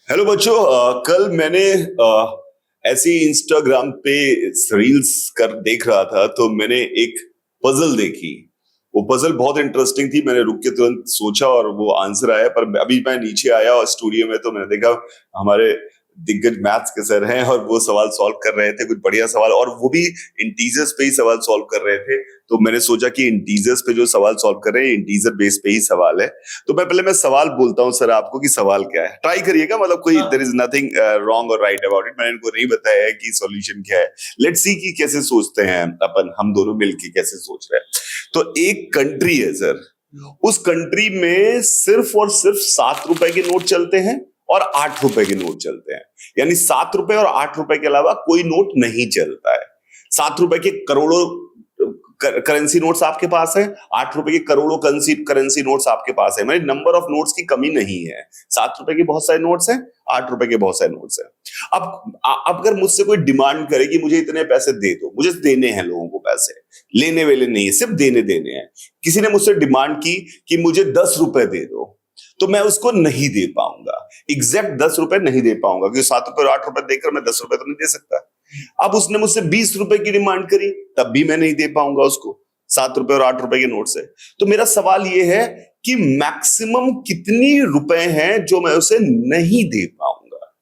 Hello बच्चों, कल मैंने ऐसे ही इंस्टाग्राम पे रील्स कर देख रहा था तो मैंने एक पजल देखी। वो पजल बहुत इंटरेस्टिंग थी। मैंने रुक के तुरंत सोचा और वो आंसर आया। पर अभी मैं नीचे आया और स्टूडियो में तो मैंने देखा हमारे दिग्गज मैथ्स के सर हैं और वो सवाल सॉल्व कर रहे थे, कुछ बढ़िया सवाल, और वो भी इंटीजर्स पे ही सवाल सॉल्व कर रहे थे। तो मैंने सोचा कि इंटीजर्स पे जो सवाल सॉल्व कर रहे हैं इंटीजर बेस पे ही सवाल है। तो मैं सवाल बोलता हूँ सर आपको कि सवाल क्या है, ट्राई करिएगा। मतलब कोई देयर इज नथिंग रॉन्ग और राइट अबाउट इट। मैंने इनको नहीं बताया है कि सॉल्यूशन क्या है। लेट्स सी कि कैसे सोचते हैं अपन, हम दोनों मिलके कैसे सोच रहे हैं। तो एक कंट्री है सर, उस कंट्री में सिर्फ और सिर्फ 7 रुपए के नोट चलते हैं और 8 रुपए के नोट चलते हैं। यानी 7 रुपए और 8 रुपए के अलावा कोई नोट नहीं चलता है। 7 रुपए के करोड़ों करेंसी नोट्स आपके पास है, 8 रुपए के करोड़ों करेंसी नोट्स आपके पास है। मतलब नंबर ऑफ नोट्स की कमी नहीं है। 7 रुपए के बहुत सारे नोट्स हैं, 8 रुपए के बहुत सारे नोट्स हैं। अब अगर मुझसे कोई डिमांड करे कि मुझे इतने पैसे दे दो, मुझे देने हैं लोगों को पैसे, लेने वेले नहीं है, सिर्फ देने देने हैं। किसी ने मुझसे डिमांड की कि मुझे 10 रुपए दे दो, तो मैं उसको नहीं दे पाऊंगा। एग्जैक्ट 10 रुपए नहीं दे पाऊंगा, क्योंकि 7 रुपए और 8 रुपए देकर मैं 10 रुपए तो नहीं दे सकता। अब उसने मुझसे 20 रुपए की डिमांड करी, तब भी मैं नहीं दे पाऊंगा उसको 7 रुपए और 8 रुपए के नोट से। तो मेरा सवाल यह है कि मैक्सिमम कितनी रुपए हैं जो मैं उसे नहीं दे पाऊंगा।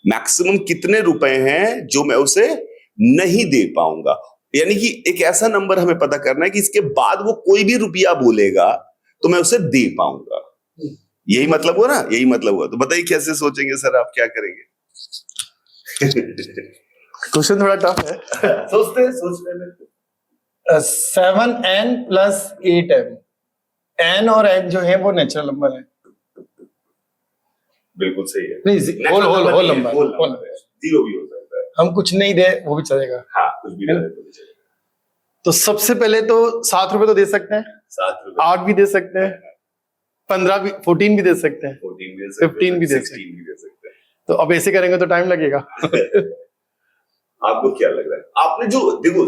मैक्सिमम कितने रुपए हैं जो मैं उसे नहीं दे पाऊंगा। यानी कि एक ऐसा नंबर हमें पता करना है कि इसके बाद वो कोई भी रुपया बोलेगा तो मैं उसे दे पाऊंगा। यही मतलब हुआ ना, यही मतलब हुआ। तो बताइए कैसे सोचेंगे सर, आप क्या करेंगे? क्वेश्चन थोड़ा टफ है। सोचने में 7n + 8m। n और m जो है वो नेचुरल नंबर है। बिल्कुल सही है। नहीं, होल नंबर, जीरो भी हो सकता है। हम कुछ नहीं दे वो भी चलेगा। हाँ, कुछ भी ना दे तो भी चलेगा। तो सबसे पहले तो 7 रुपए तो दे सकते हैं, 7 रुपए, 8 भी दे सकते हैं, 15 भी, 14 भी दे सकते हैं, 14 भी दे सकते हैं, 15 भी दे 16 भी दे सकते हैं। तो अब ऐसे करेंगे तो टाइम लगेगा। आपको क्या लग रहा है? आपने जो देखो,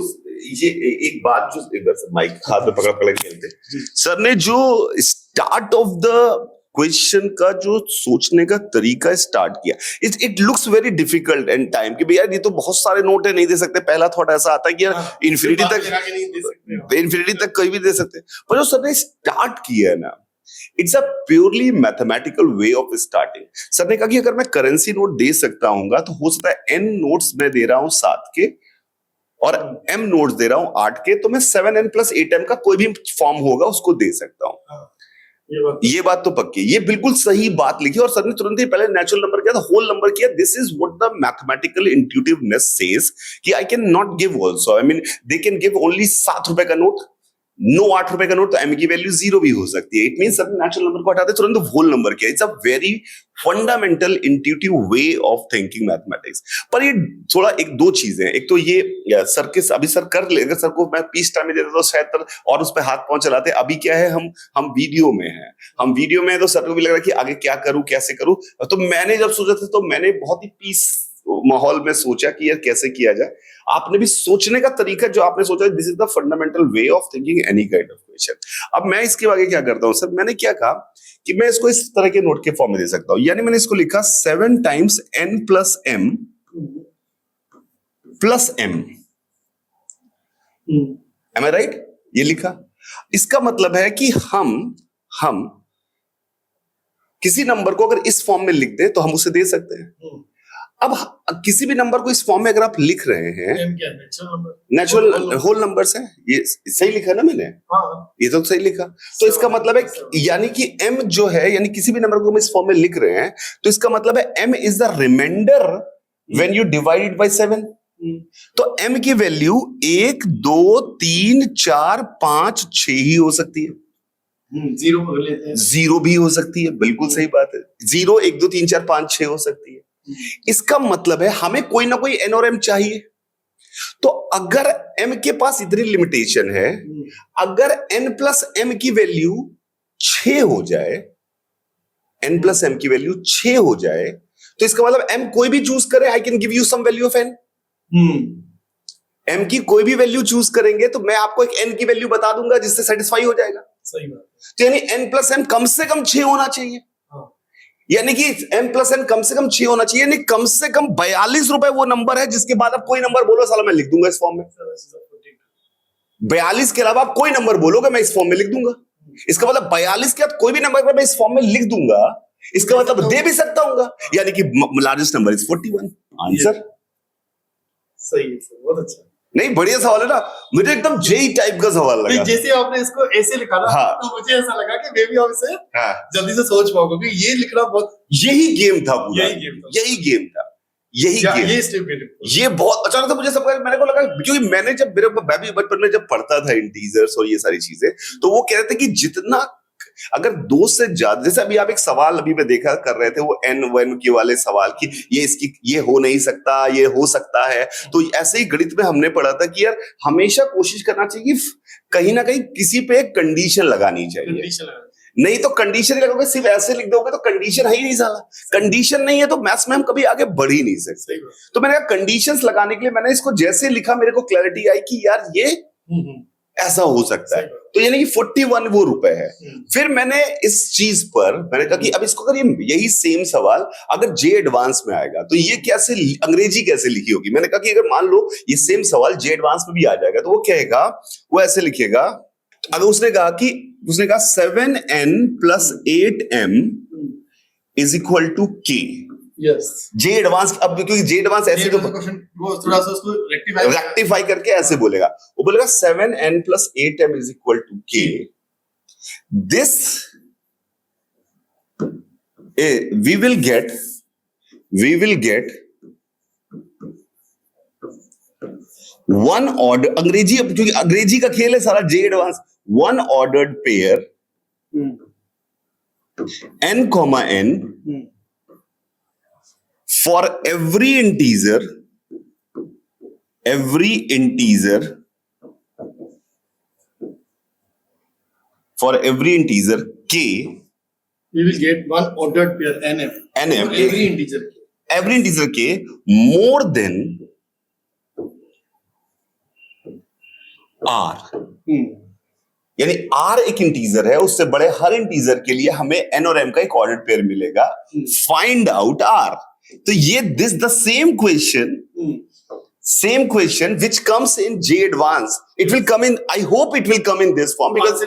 ये एक बात जो एक बार माइक हाथ में पकड़ पकड़ के खेलते, सर ने जो स्टार्ट ऑफ द क्वेश्चन का जो सोचने का तरीका स्टार्ट किया, it looks very difficult and time कि भैया ये तो बहुत सारे नोट है, नहीं दे सकते। पहला थॉट ऐसा आता है कि यार इन्फिनिटी तक कोई भी दे सकते, पर जो सर ने स्टार्ट किया है ना, it's a purely mathematical way of starting. Sir ने कहा कि अगर मैं करेंसी नोट दे सकता हूँ तो हो सकता है n नोट्स में दे रहा हूं 7 के और m नोट्स दे रहा हूं 8 के, तो मैं 7n + 8m का कोई भी फॉर्म होगा उसको दे सकता हूं। ये बात तो पक्की, ये बिल्कुल सही बात लिखी। और सर ने तुरंत ही पहले नेचुरल नंबर किया था, होल नंबर किया। This is what the mathematical intuitiveness says कि I can not give also, I mean they can give only 7 रुपए का नोट, नो 8 रुपए का नोट, तो m की वैल्यू 0 भी हो सकती है। इट मींस सब नेचुरल नंबर को हटाते तुरंत होल नंबर किया। It's a very fundamental intuitive way of thinking mathematics. पर ये थोड़ा एक दो चीजें, एक तो ये सर के अभी सर कर ले, अगर सर को मैं पीस टाइम में देता तो शायद और उस पर हाथ पांव चलाते। अभी क्या है, हम वीडियो में हैं, हम वीडियो में, तो सर को भी लग रहा है कि आगे क्या करूं, कैसे करूं। तो मैंने जब सोचा था तो मैंने बहुत ही पीस माहौल में सोचा कि यार कैसे किया जाए। आपने भी सोचने का तरीका जो आपने सोचा, this is the fundamental way of thinking any kind of question. अब मैं इसके आगे क्या करता हूं सर, मैंने क्या कहा कि मैं इसको इस तरह के नोट के फॉर्म में दे सकता हूं। यानी मैंने इसको लिखा 7 × n + m + m। Am I right? ये लिखा। इसका मतलब है कि हम किसी नंबर को अगर इस फॉर्म में लिख दे तो हम उसे दे सकते हैं। अब किसी भी नंबर को इस फॉर्म में अगर आप लिख रहे हैं, नेचुरल होल नंबर्स हैं, ये सही लिखा ना मैंने? हाँ। ये तो सही लिखा। तो इसका मतलब है यानी कि m जो है, यानी किसी भी नंबर को हम इस फॉर्म में लिख रहे हैं, तो इसका मतलब है m is the remainder when you divide by 7। तो m की वैल्यू 1 2 3 4 5 6 ही हो सकती है। 0 कर लेते हैं, 0 भी हो सकती है, बिल्कुल सही बात है। 0 1 2 3 4 5 6 हो सकती है। इसका मतलब है हमें कोई ना कोई n और m चाहिए। तो अगर m के पास इतनी लिमिटेशन है, अगर n + m की वैल्यू 6 हो जाए, n + m की वैल्यू 6 हो जाए, तो इसका मतलब m कोई भी चूज करे, I can give you some value of n। m की कोई भी वैल्यू चूज करेंगे तो मैं आपको एक n की वैल्यू बता दूंगा जिससे सेटिस्फाई हो जाएगा। सही बात। तो यानी n + m कम से कम 6 होना चाहिए। यानी कि m प्लस n कम से कम 6 होना चाहिए, यानी कम से कम 42 रुपए वो नंबर है जिसके बाद आप कोई नंबर बोलो साला मैं लिख दूंगा इस फॉर्म में। 42 के अलावा आप कोई नंबर बोलोगे मैं इस फॉर्म में लिख दूंगा। इसका मतलब 42 के बाद कोई भी नंबर मैं इस फॉर्म में लिख दूंगा, इसका मतलब दे भी सकता हूँ, यानी कि लार्जेस्ट नंबर इज 41। आंसर सही है सर, बहुत अच्छा। नहीं, बढ़िया सवाल है ना, मुझे एकदम जेई टाइप का सवाल लगा। जैसे आपने इसको ऐसे लिखा ना, हाँ। तो मुझे ऐसा लगा कि मैं भी अब इसे हाँ। जल्दी से सोच पाऊंगा, क्योंकि ये लिखना बहुत, यही गेम था पूरा, यही गेम था। यही गेम था, यही गेम। ये स्टेप मेरे ये बहुत अचानक से मुझे सब मैंने को लगा, क्योंकि मैंने जब मैं भी बचपन में जब पढ़ता था इंटीजर्स और ये सारी चीजें, तो वो कह रहे थे कि जितना अगर 2 से ज्यादा, जैसे अभी आप एक सवाल अभी मैं देखा कर रहे थे वो n वन के वाले सवाल की, ये हो नहीं सकता, ये हो सकता है, तो ऐसे ही गणित में हमने पढ़ा था कि यार हमेशा कोशिश करना चाहिए कहीं ना कहीं किसी पे एक कंडीशन लगानी चाहिए, नहीं तो कंडीशन ही लगोगे, सिर्फ ऐसे लिख दोगे तो कंडीशन है ही नहीं साला, कंडीशन नहीं है तो मैथ्स में हम कभी आगे बढ़ ही नहीं सकते। तो मैंने कहा कंडीशंस लगाने के लिए मैंने इसको जैसे लिखा मेरे को क्लैरिटी आई कि यार ये ऐसा हो सकता है, तो यानी कि 41 वो रुपए है। फिर मैंने इस चीज पर मैंने कहा कि अब इसको अगर यही सेम सवाल अगर जे एडवांस में आएगा तो ये कैसे अंग्रेजी कैसे लिखी होगी। मैंने कहा कि अगर मान लो ये सेम सवाल जे एडवांस में भी आ जाएगा तो वो कहेगा, वो ऐसे लिखेगा, अगर उसने कहा 7n + 8m is equal to k। Yes, JEE advance, अब क्योंकि जे एडवांस ऐसे तो वो थोड़ा सा उसको रेक्टिफाई करके ऐसे बोलेगा, वो बोलेगा 7n + 8m is equal to k। This we will get one order, अंग्रेजी, अब क्योंकि अंग्रेजी का खेल है सारा, जे advance, one ordered pair n, n for every integer k, we will get one ordered pair nm for every integer k more than r। यानी r एक इंटीजर है, उससे बड़े हर इंटीजर के लिए हमें n और m का एक ऑर्डर्ड पेयर मिलेगा। Find out r। तो ये this the same question which comes in J advance, it will come in, I hope it will come in this form because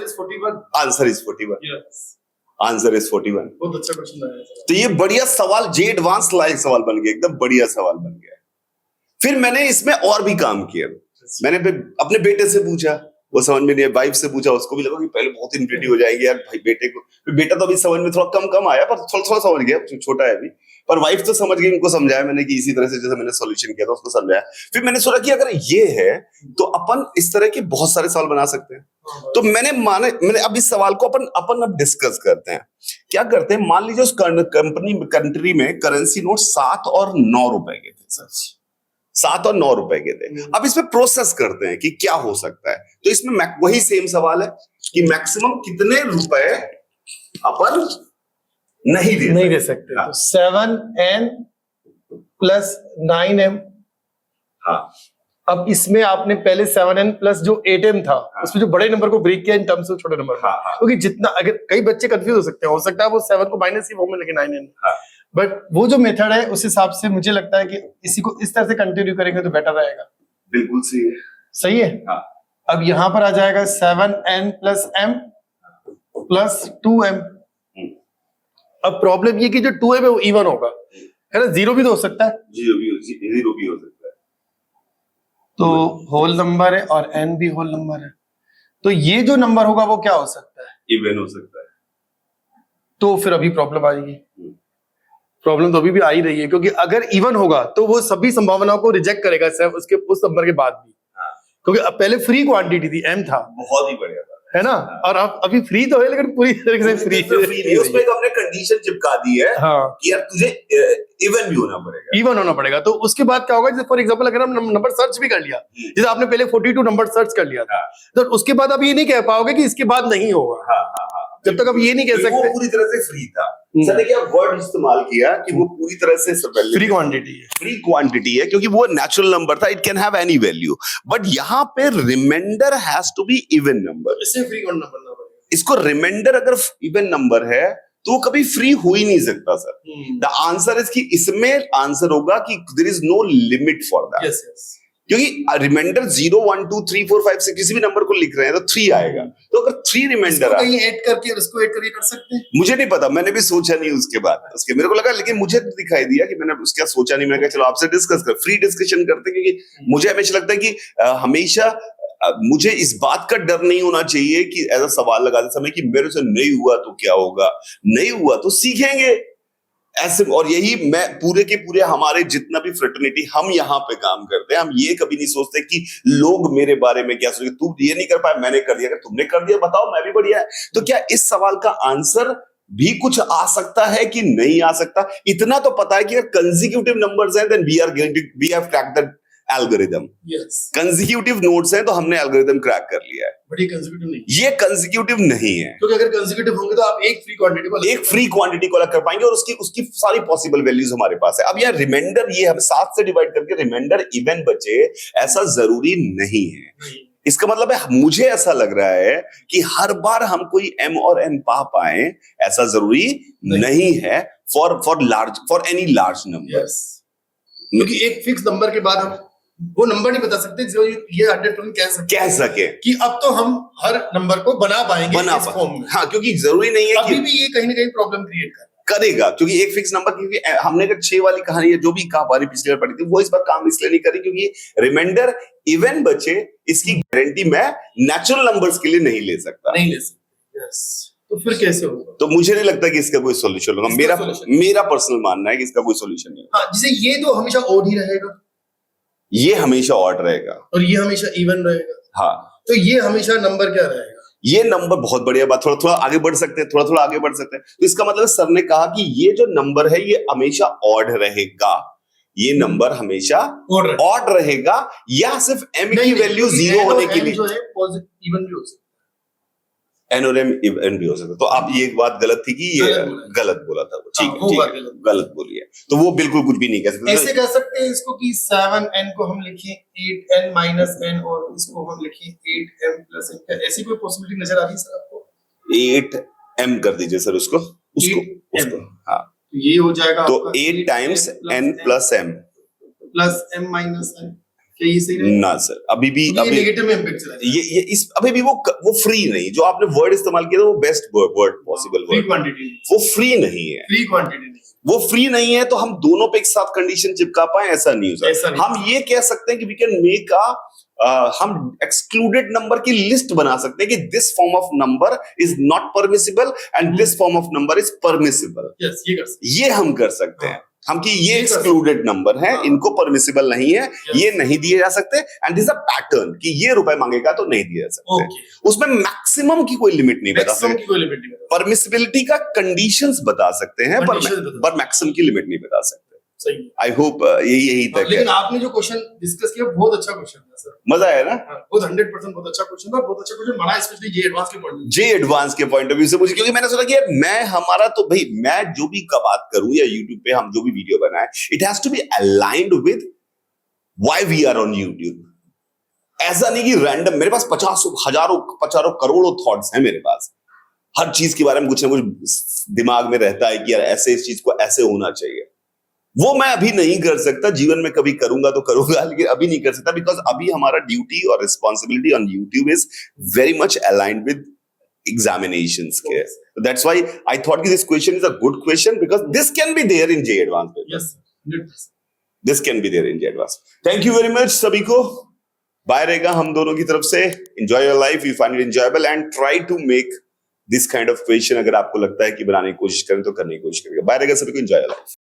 answer is 41। yes, answer is 41। बहुत अच्छा question है। तो ये बढ़िया सवाल, जे advance like सवाल बन गया, एकदम बढ़िया सवाल बन गया। फिर मैंने इसमें और भी काम किया, मैंने अपने बेटे से पूछा, वो समझ में नहीं, वाइफ से पूछा, उसको भी लगा कि पहले बहुत इंट्यूटिव हो जाएगी यार भाई बेटे को, बेटा तो अभी समझ में थोड़ा कम आया पर थोड़ा समझ गया, छोटा है अभी, पर वाइफ तो समझ गई, उनको समझाया मैंने कि इसी तरह से जैसे मैंने सॉल्यूशन किया था उसको समझाया। फिर मैंने सोचा कि अगर ये है तो अपन इस तरह के बहुत सारे सवाल बना सकते हैं। तो मैंने अब इस सवाल को अपन अब डिस्कस करते हैं। क्या करते हैं, मान लीजिए उस कंट्री में करेंसी नोट 7 और 9 रुपए के थे, सच 7 और 9 रुपए के थे। अब इसमें प्रोसेस करते हैं कि क्या हो सकता है। तो इसमें वही सेम सवाल है कि मैक्सिमम कितने रुपए अपन नहीं दे सकते। तो 7n + 9m। हाँ, अब इसमें आपने पहले 7n + जो 8m था, उसमें जो बड़े नंबर को ब्रेक किया इन टर्म्स ऑफ छोटे नंबर, क्योंकि जितना, अगर कई बच्चे कंफ्यूज हो सकता है वो 7 को माइनस ही फॉर्म में लेके 9n, बट वो जो मेथड है उस हिसाब से मुझे लगता है कि इसी को इस तरह से कंटिन्यू करेंगे तो बेटर रहेगा। बिल्कुल सही है, सही है। अब यहां पर आ जाएगा 7n + m + 2m। अब प्रॉब्लम ये कि जो 2m है वो इवन होगा, है ना, 0 भी तो हो सकता है, 0 भी हो सकता है। तो होल नंबर है और n भी होल नंबर है, तो ये जो नंबर होगा वो क्या हो सकता है, इवन हो सकता है। तो फिर अभी प्रॉब्लम आएगी। प्रॉब्लम तो अभी भी आ ही रही है, क्योंकि अगर इवन होगा तो वो सभी संभावनाओं को रिजेक्ट करेगा सिर्फ उसके उस नंबर के बाद भी, क्योंकि अब पहले फ्री क्वांटिटी थी, m था, बहुत ही बढ़िया है ना, और अब अभी फ्री तो है लेकिन पूरी तरीके से फ्री नहीं, उसमें हमने कंडीशन चिपका दी है कि यार तुझे इवन भी होना पड़ेगा, इवन होना पड़ेगा। तो उसके बाद क्या होगा, जैसे फॉर एग्जांपल अगर हम नंबर सर्च भी कर लिया, जैसे आपने पहले 42 नंबर सर्च कर लिया था, तो उसके बाद आप ये नहीं कह पाओगे कि इसके बाद नहीं होगा, जब तक आप ये नहीं कह सकते वो पूरी तरह से फ्री था। सर ने क्या वर्ड इस्तेमाल किया कि वो पूरी तरह से फ्री क्वांटिटी है, क्योंकि वो नेचुरल नंबर था, it can have any value, but यहाँ पे remainder has to be even number. इससे फ्री नंबर ना, इसको रिमाइंडर अगर इवन नंबर है तो वो कभी फ्री हो ही नहीं सकता सर। द आंसर इज कि इसमें आंसर होगा कि there is no limit for that. Yes yes, क्योंकि रिमाइंडर 0 1 2 3 4 5 से किसी भी नंबर को लिख रहे हैं तो 3 आएगा। तो अगर 3 रिमाइंडर कहीं ऐड करके उसको ऐड करके कर सकते हैं। मुझे नहीं पता, मैंने भी सोचा नहीं उसके बाद, उसके मेरे को लगा, लेकिन मुझे दिखाई दिया कि मैंने उसका सोचा नहीं। मैंने कहा चलो आपसे डिस्कस कर, फ्री डिस्कशन करते, क्योंकि मुझे हमेशा लगता है कि हमेशा मुझे इस बात का डर नहीं होना चाहिए कि ऐसा सवाल लगाते समय कि मेरे से नहीं हुआ तो क्या होगा, नहीं हुआ तो सीखेंगे ऐसे। और यही मैं पूरे के पूरे हमारे जितना भी फ्रेटर्निटी हम यहाँ पे काम करते हैं, हम ये कभी नहीं सोचते कि लोग मेरे बारे में क्या सोचेंगे, तू ये नहीं कर पाया मैंने कर दिया, अगर तुमने कर दिया बताओ मैं भी बढ़िया है। तो क्या इस सवाल का आंसर भी कुछ आ सकता है कि नहीं आ सकता? इतना तो पता है कि अगर कंसेक्यूटिव नंबर्स हैं then we have cracked that algorithm. Yes, consecutive nodes हैं तो हमने एल्गोरिथम क्रैक कर लिया है। बट ये कंसेक्यूटिव नहीं, ये कंसेक्यूटिव नहीं है, क्योंकि अगर कंसेक्यूटिव होंगे तो आप एक फ्री क्वांटिटी को अलग कर पाएंगे और उसकी सारी पॉसिबल वैल्यूज हमारे पास है। अब यार रिमाइंडर ये हम 7 से डिवाइड करके रिमाइंडर इवन बचे, ऐसा जरूरी नहीं है। इसका मतलब है मुझे ऐसा लग रहा है कि हर बार हम कोई m और n पा पाए, ऐसा जरूरी नहीं है फॉर एनी लार्ज नंबर। क्योंकि एक फिक्स नंबर के बाद हम वो नंबर नहीं बता सकते जो ये 100% कह सके कि अब तो हम हर नंबर को बना पाएंगे इस फॉर्म में। हाँ, क्योंकि जरूरी नहीं है अभी भी ये कहीं ना कहीं प्रॉब्लम क्रिएट करेगा, क्योंकि एक फिक्स नंबर, क्योंकि हमने अगर 6 वाली कहानी है जो भी कहानी पिछली बार पढ़ी थी वो इस बार काम इसलिए नहीं करी क्योंकि रिमाइंडर इवन बचे, इसकी गारंटी मैं नेचुरल नंबर्स के लिए नहीं ले सकता। यस, तो फिर कैसे होगा? तो मुझे नहीं लगता कि इसका कोई सॉल्यूशन होगा। मेरा पर्सनल मानना है कि इसका कोई सॉल्यूशन नहीं होगा। जिसे ये तो हमेशा ऑड ही रहेगा, ये हमेशा ऑड रहेगा और ये हमेशा इवन रहेगा। हाँ, तो ये हमेशा नंबर क्या रहेगा? ये नंबर बहुत बढ़िया बात, थोड़ा थोड़ा आगे बढ़ सकते हैं, थोड़ा थोड़ा आगे बढ़ सकते हैं। तो इसका मतलब सर ने कहा कि ये जो नंबर है ये हमेशा ऑड रहेगा, ये नंबर हमेशा ऑड रहेगा, या सिर्फ m की वैल्यू 0 होने के लिए जो है पॉजिटिव इवन भी हो सकता है, n और m इवन भी हो सकता है। तो आप ये एक बात गलत थी कि ये गलत बोला था, ठीक है, गलत बोली है, तो वो बिल्कुल कुछ भी नहीं कह सकते। ऐसे कह सकते हैं इसको कि 7n को हम लिखें 8n माइनस n और इसको हम लिखें 8m प्लस n। ऐसी कोई पॉसिबिलिटी नजर आ रही है सर आपको? 8m कर दीजिए सर उसको हाँ, ये हो जाएगा तो 8 times n plus m minus n। ये सही ना सर, अभी भी नेगेटिव में इम्पैक्ट चला ये इस अभी भी वो फ्री नहीं, जो आपने वर्ड इस्तेमाल किया था वो बेस्ट वर्ड पॉसिबल वर्ड, वो फ्री नहीं है, फ्री क्वांटिटी नहीं, वो फ्री नहीं है। तो हम दोनों पे एक साथ कंडीशन चिपका पाए, ऐसा नहीं हो सकता। हम ये कह सकते हैं कि वी कैन मेक हम एक्सक्लूडेड नंबर की लिस्ट बना सकते हैं कि this form of number is not permissible and this form of number is permissible. ये हम कर सकते हैं हम कि ये एक्सक्लूडेड नंबर है, इनको परमिसिबल नहीं है, ये नहीं दिए जा सकते, एंड दिस अ पैटर्न कि ये रुपए मांगेगा तो नहीं दिए जा सकते। उसमें मैक्सिमम की कोई लिमिट नहीं बता सकते, परमिसिबिलिटी का कंडीशंस बता सकते हैं पर मैक्सिमम की लिमिट नहीं बता सकते। आई होप यही तक है। लेकिन आपने जो क्वेश्चन डिस्कस किया बहुत अच्छा क्वेश्चन था सर, मजा आया ना? बहुत 100% बहुत अच्छा क्वेश्चन था, बहुत अच्छा क्वेश्चन बना, स्पेशली जे एडवांस के पॉइंट ऑफ व्यू से मुझे, क्योंकि मैंने सोचा कि मैं हमारा तो भाई मैं जो भी बात करूं या YouTube पे हम जो भी वीडियो बनाए, it has to be aligned with why we are on YouTube। ऐसा नहीं कि रैंडम मेरे पास 50 हजारों करोड़ों थॉट्स हैं मेरे पास, हर चीज के बारे में कुछ ना कुछ दिमाग में रहता है कि यार ऐसे इस चीज को ऐसे होना चाहिए। वो मैं अभी नहीं कर सकता, जीवन में कभी करूंगा तो करूंगा, लेकिन अभी नहीं कर सकता बिकॉज अभी हमारा ड्यूटी और responsibility on YouTube is very much aligned with examinations के। दैट्स व्हाई आई थॉट कि this question is a good question because this can be there in JEE advance. Yes, this can be there in JEE advance. Thank you very much सभी को। Bye रहेगा हम दोनों की तरफ से। Enjoy your life, you find it enjoyable and try to make this kind of question. अगर आपको लगता है कि बनाने की कोशिश करें तो करने की कोशिश करेगा। बाय रहेगा सभी को, एंजॉय योर लाइफ।